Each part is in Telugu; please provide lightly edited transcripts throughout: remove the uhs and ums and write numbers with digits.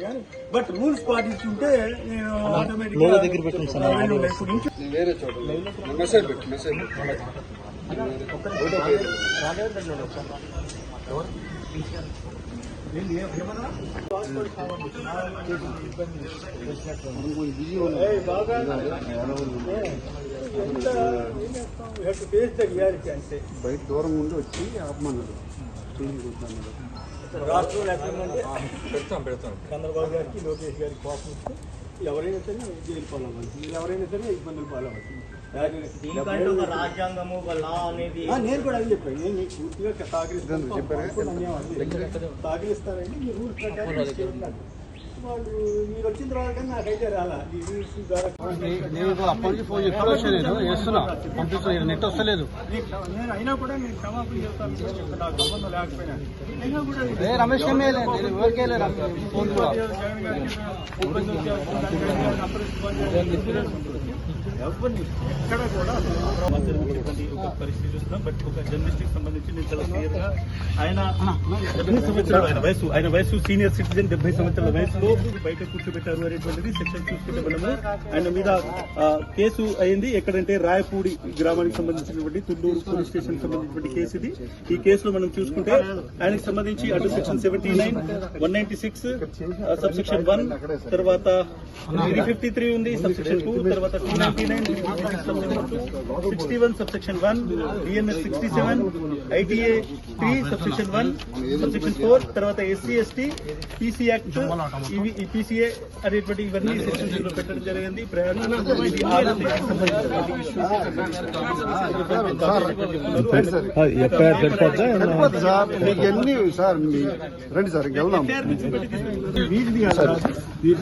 కానీ బట్ రూల్స్ పాటిస్తుంటే నేను ఆటోమేటిక్ వేరే చోట మెసేజ్ పెట్టు మెసేజ్ బయట దూరం ఉండి వచ్చి ఆపమన్నారు రాష్ట్రంలో ఎక్కడంటే పెడతాం చంద్రబాబు గారికి లోకేష్ గారికి కోపం వస్తే ఎవరైనా సరే జైలు పాలవ్వాలి, ఎవరైనా సరే ఇబ్బందులు పాలవ్వాలి. రాజ్యాంగము అనేది నేను కూడా అది చెప్పాను. నేను మీకు పూర్తిగా సహకరిస్తాను సహకరిస్తారండి. మీ రూల్స్ ప్రకారం వాళ్ళు మీరు వచ్చిన తర్వాత కానీ నాకైతే రాలా ఈ రూల్స్ ద్వారా. నేను అప్పటికి ఫోన్ ఎప్పుడు వచ్చాను వేస్తున్నా పంపిస్తున్నా నెట్ వస్తలేదు. నేను అయినా కూడా నేను క్షమాపణ చెప్తాను, నాకు సంబంధం లేకపోయినా అయినా కూడా రమేష్ ఫోన్ కూడా ఎవరిని ఎక్కడ కూడా ఒక పరిస్థితి చూస్తున్నాం. బట్ ఒక జర్నలిస్ట్కి సంబంధించి నేను చాలా క్లియర్ గా ఆయన 70 సంవత్సరాలు ఆయన వయసు సీనియర్ సిటిజన్ 70 సంవత్సరాల వయసులో బయట కూర్చోబెట్టారు అనేటువంటిది సెక్షన్ చూసుకుంటే మనము ఆయన మీద కేసు అయింది. ఎక్కడంటే రాయపూడి గ్రామానికి సంబంధించినటువంటి తుళ్ళూరు పోలీస్ స్టేషన్ సంబంధించినటువంటి కేసు ఇది. ఈ కేసులో మనం చూసుకుంటే ఆయనకు సంబంధించి అటు సెక్షన్ 79, 196 సబ్సెక్షన్ 1, తర్వాత 353 ఉంది సబ్సెక్షన్ 2, తర్వాత 299, 61 subsection 1, DNS 67, ITA 3 subsection 1, subsection 4, తర్వాత SC ST PC యాక్ట్ ఈ PCA అనేటువంటి ఇవన్నీ సెక్షన్స్ లో పెట్టడం జరిగింది. రండి సార్ వెళ్దాం.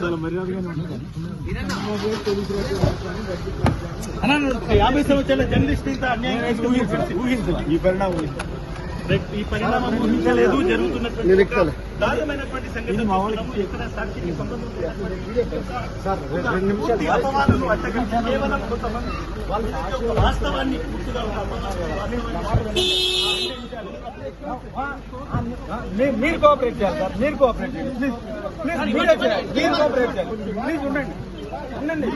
చాలా మర్యాదగానే ఉంటుంది. 50 సంవత్సరాల జర్నలిస్ట్ ఇంత అన్యాయం ఊహించాలి. ఈ పరిణామం ఊహించలేదు. జరుగుతున్నటువంటి దారుణమైనటువంటి సంఘటన ఇక్కడ సాక్షికి సంబంధం అపవాదులు అట్టగా కేవలం కొంతమంది వాస్తవాన్ని పూర్తిగా మీరు కోఆపరేట్ చేయాలి సార్, మీరు కోఆపరేట్ చేయాలి ప్లీజ్, మీరు కోఆపరేట్ చేయాలి ప్లీజ్. ఉండండి